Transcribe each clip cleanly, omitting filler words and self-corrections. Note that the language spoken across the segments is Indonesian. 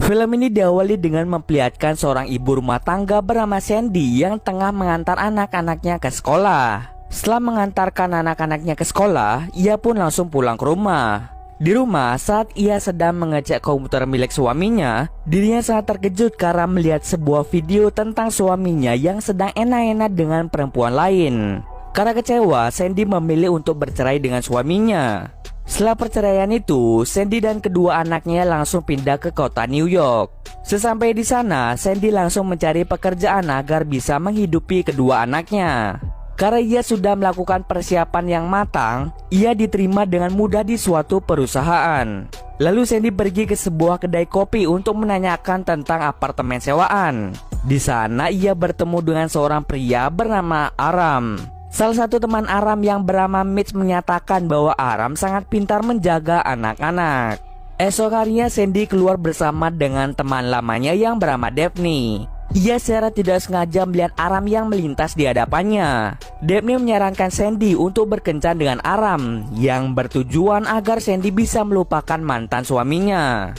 Film ini diawali dengan memperlihatkan seorang ibu rumah tangga bernama Sandy yang tengah mengantar anak-anaknya ke sekolah. Setelah mengantarkan anak-anaknya ke sekolah, ia pun langsung pulang ke rumah. Di rumah, saat ia sedang mengecek komputer milik suaminya, dirinya sangat terkejut karena melihat sebuah video tentang suaminya yang sedang enak-enak dengan perempuan lain. Karena kecewa, Sandy memilih untuk bercerai dengan suaminya. Setelah perceraian itu, Sandy dan kedua anaknya langsung pindah ke kota New York. Sesampai di sana, Sandy langsung mencari pekerjaan agar bisa menghidupi kedua anaknya. Karena ia sudah melakukan persiapan yang matang, ia diterima dengan mudah di suatu perusahaan. Lalu Sandy pergi ke sebuah kedai kopi untuk menanyakan tentang apartemen sewaan. Di sana ia bertemu dengan seorang pria bernama Aram. Salah satu teman Aram yang bernama Mitch menyatakan bahwa Aram sangat pintar menjaga anak-anak. Esok harinya Sandy keluar bersama dengan teman lamanya yang bernama Daphne. Ia secara tidak sengaja melihat Aram yang melintas di hadapannya. Daphne menyarankan Sandy untuk berkencan dengan Aram yang bertujuan agar Sandy bisa melupakan mantan suaminya.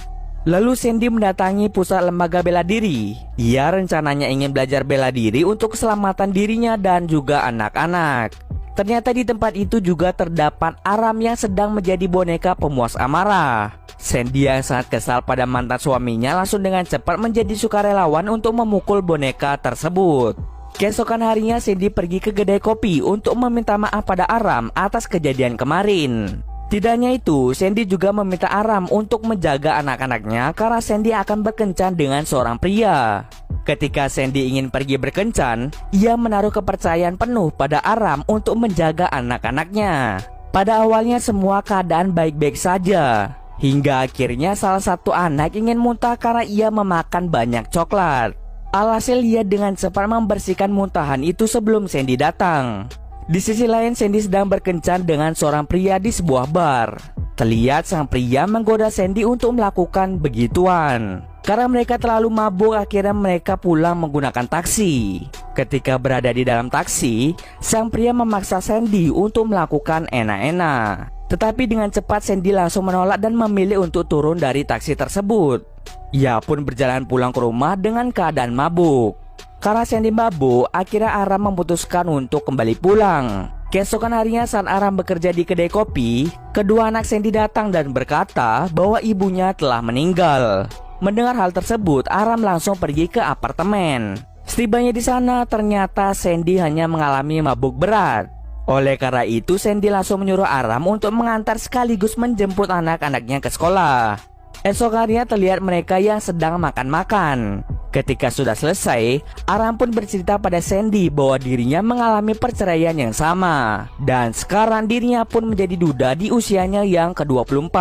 Lalu Sandy mendatangi pusat lembaga bela diri. Ia rencananya ingin belajar bela diri untuk keselamatan dirinya dan juga anak-anak. Ternyata di tempat itu juga terdapat Aram yang sedang menjadi boneka pemuas amarah. Sandy yang sangat kesal pada mantan suaminya langsung dengan cepat menjadi sukarelawan untuk memukul boneka tersebut. Keesokan harinya Sandy pergi ke kedai kopi untuk meminta maaf pada Aram atas kejadian kemarin. Tidak hanya itu, Sandy juga meminta Aram untuk menjaga anak-anaknya karena Sandy akan berkencan dengan seorang pria. Ketika Sandy ingin pergi berkencan, ia menaruh kepercayaan penuh pada Aram untuk menjaga anak-anaknya. Pada awalnya semua keadaan baik-baik saja, hingga akhirnya salah satu anak ingin muntah karena ia memakan banyak coklat. Alhasil ia dengan cepat membersihkan muntahan itu sebelum Sandy datang. Di sisi lain, Sandy sedang berkencan dengan seorang pria di sebuah bar. Terlihat sang pria menggoda Sandy untuk melakukan begituan. Karena mereka terlalu mabuk, akhirnya mereka pulang menggunakan taksi. Ketika berada di dalam taksi, sang pria memaksa Sandy untuk melakukan enak-enak. Tetapi dengan cepat Sandy langsung menolak dan memilih untuk turun dari taksi tersebut. Ia pun berjalan pulang ke rumah dengan keadaan mabuk. Karena Sandy mabuk, akhirnya Aram memutuskan untuk kembali pulang. Keesokan harinya saat Aram bekerja di kedai kopi, kedua anak Sandy datang dan berkata bahwa ibunya telah meninggal. Mendengar hal tersebut, Aram langsung pergi ke apartemen. Setibanya di sana, ternyata Sandy hanya mengalami mabuk berat. Oleh karena itu, Sandy langsung menyuruh Aram untuk mengantar sekaligus menjemput anak-anaknya ke sekolah. Esok harinya terlihat mereka yang sedang makan-makan. Ketika sudah selesai, Aram pun bercerita pada Sandy bahwa dirinya mengalami perceraian yang sama. Dan sekarang dirinya pun menjadi duda di usianya yang ke-24.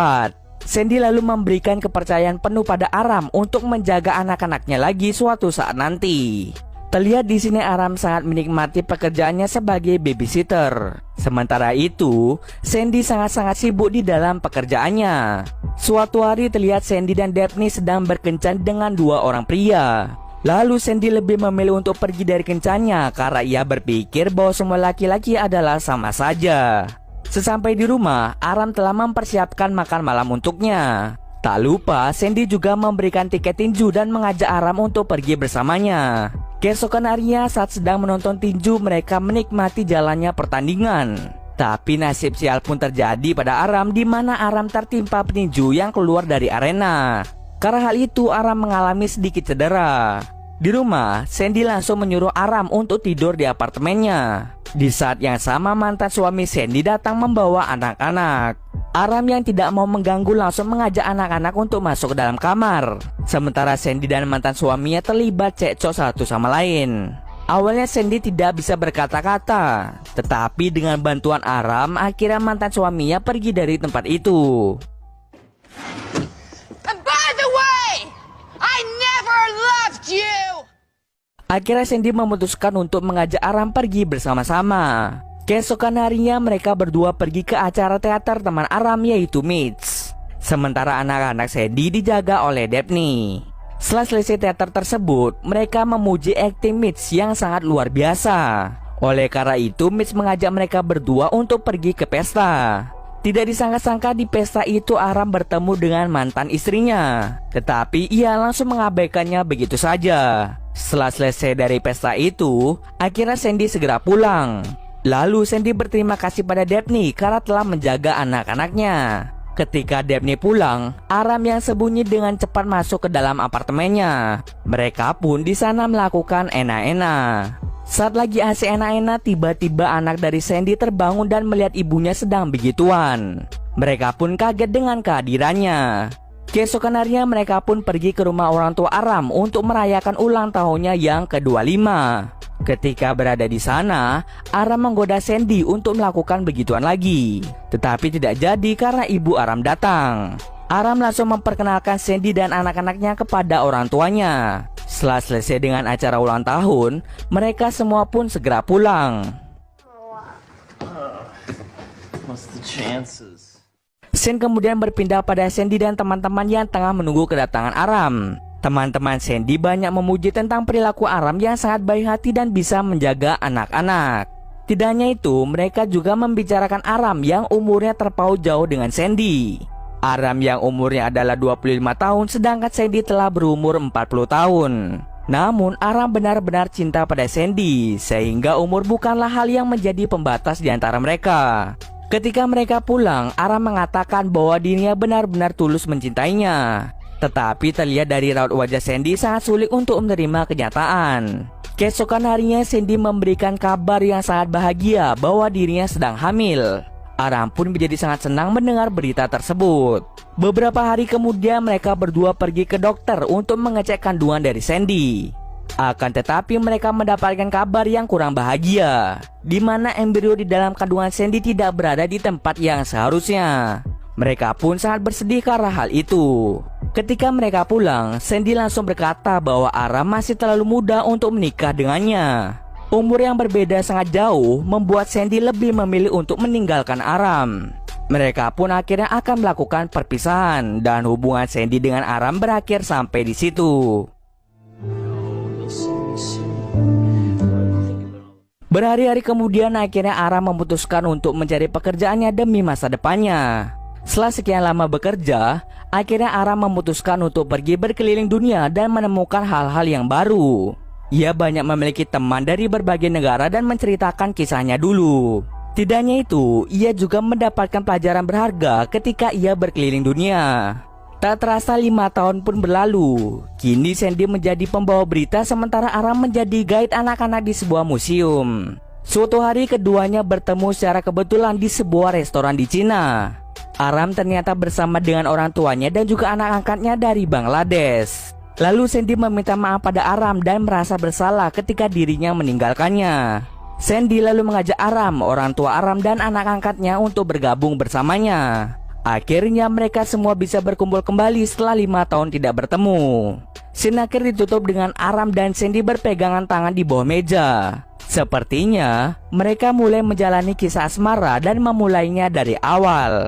Sandy lalu memberikan kepercayaan penuh pada Aram untuk menjaga anak-anaknya lagi suatu saat nanti. Terlihat di sini Aram sangat menikmati pekerjaannya sebagai babysitter. Sementara itu, Sandy sangat-sangat sibuk di dalam pekerjaannya. Suatu hari terlihat Sandy dan Daphne sedang berkencan dengan dua orang pria. Lalu Sandy lebih memilih untuk pergi dari kencannya karena ia berpikir bahwa semua laki-laki adalah sama saja. Sesampai di rumah, Aram telah mempersiapkan makan malam untuknya. Tak lupa, Sandy juga memberikan tiket tinju dan mengajak Aram untuk pergi bersamanya. Keesokan harinya saat sedang menonton tinju, mereka menikmati jalannya pertandingan. Tapi nasib sial pun terjadi pada Aram, di mana Aram tertimpa petinju yang keluar dari arena. Karena hal itu, Aram mengalami sedikit cedera. Di rumah, Sandy langsung menyuruh Aram untuk tidur di apartemennya. Di saat yang sama, mantan suami Sandy datang membawa anak-anak. Aram yang tidak mau mengganggu langsung mengajak anak-anak untuk masuk ke dalam kamar. Sementara Sandy dan mantan suaminya terlibat cekcok satu sama lain. Awalnya Sandy tidak bisa berkata-kata, tetapi dengan bantuan Aram, akhirnya mantan suaminya pergi dari tempat itu. By the way, I never loved you. Akhirnya Sandy memutuskan untuk mengajak Aram pergi bersama-sama. Keesokan harinya mereka berdua pergi ke acara teater teman Aram yaitu Mitch. Sementara anak-anak Sandy dijaga oleh Daphne. Setelah selesai teater tersebut, mereka memuji akting Mitch yang sangat luar biasa. Oleh karena itu, Mitch mengajak mereka berdua untuk pergi ke pesta. Tidak disangka-sangka di pesta itu Aram bertemu dengan mantan istrinya. Tetapi ia langsung mengabaikannya begitu saja. Setelah selesai dari pesta itu, akhirnya Sandy segera pulang. Lalu Sandy berterima kasih pada Daphne karena telah menjaga anak-anaknya. Ketika Daphne pulang, Aram yang sembunyi dengan cepat masuk ke dalam apartemennya. Mereka pun di sana melakukan enak-enak. Saat lagi asik enak-enak, tiba-tiba anak dari Sandy terbangun dan melihat ibunya sedang begituan. Mereka pun kaget dengan kehadirannya. Keesokan harinya mereka pun pergi ke rumah orang tua Aram untuk merayakan ulang tahunnya yang ke-25. Ketika berada di sana, Aram menggoda Sandy untuk melakukan begituan lagi. Tetapi tidak jadi karena ibu Aram datang. Aram langsung memperkenalkan Sandy dan anak-anaknya kepada orang tuanya. Setelah selesai dengan acara ulang tahun, mereka semua pun segera pulang. What's the chances? Scene kemudian berpindah pada Sandy dan teman-teman yang tengah menunggu kedatangan Aram. Teman-teman Sandy banyak memuji tentang perilaku Aram yang sangat baik hati dan bisa menjaga anak-anak. Tidak hanya itu, mereka juga membicarakan Aram yang umurnya terpaut jauh dengan Sandy. Aram yang umurnya adalah 25 tahun sedangkan Sandy telah berumur 40 tahun. Namun Aram benar-benar cinta pada Sandy sehingga umur bukanlah hal yang menjadi pembatas di antara mereka. Ketika mereka pulang, Aram mengatakan bahwa dirinya benar-benar tulus mencintainya. Tetapi terlihat dari raut wajah Sandy sangat sulit untuk menerima kenyataan. Keesokan harinya Sandy memberikan kabar yang sangat bahagia bahwa dirinya sedang hamil. Aram pun menjadi sangat senang mendengar berita tersebut. Beberapa hari kemudian mereka berdua pergi ke dokter untuk mengecek kandungan dari Sandy. Akan tetapi mereka mendapatkan kabar yang kurang bahagia, di mana embrio di dalam kandungan Sandy tidak berada di tempat yang seharusnya. Mereka pun sangat bersedih karena hal itu. Ketika mereka pulang, Sandy langsung berkata bahwa Aram masih terlalu muda untuk menikah dengannya. Umur yang berbeda sangat jauh membuat Sandy lebih memilih untuk meninggalkan Aram. Mereka pun akhirnya akan melakukan perpisahan dan hubungan Sandy dengan Aram berakhir sampai di situ. Berhari-hari kemudian akhirnya Aram memutuskan untuk mencari pekerjaannya demi masa depannya. Setelah sekian lama bekerja, akhirnya Aram memutuskan untuk pergi berkeliling dunia dan menemukan hal-hal yang baru. Ia banyak memiliki teman dari berbagai negara dan menceritakan kisahnya dulu. Tidak hanya itu, ia juga mendapatkan pelajaran berharga ketika ia berkeliling dunia. Tak terasa 5 tahun pun berlalu. Kini Sandy menjadi pembawa berita sementara Aram menjadi guide anak-anak di sebuah museum. Suatu hari keduanya bertemu secara kebetulan di sebuah restoran di Cina. Aram ternyata bersama dengan orang tuanya dan juga anak angkatnya dari Bangladesh. Lalu Sandy meminta maaf pada Aram dan merasa bersalah ketika dirinya meninggalkannya. Sandy lalu mengajak Aram, orang tua Aram dan anak angkatnya untuk bergabung bersamanya. Akhirnya mereka semua bisa berkumpul kembali setelah 5 tahun tidak bertemu. Scene akhir ditutup dengan Aram dan Sandy berpegangan tangan di bawah meja. Sepertinya mereka mulai menjalani kisah asmara dan memulainya dari awal.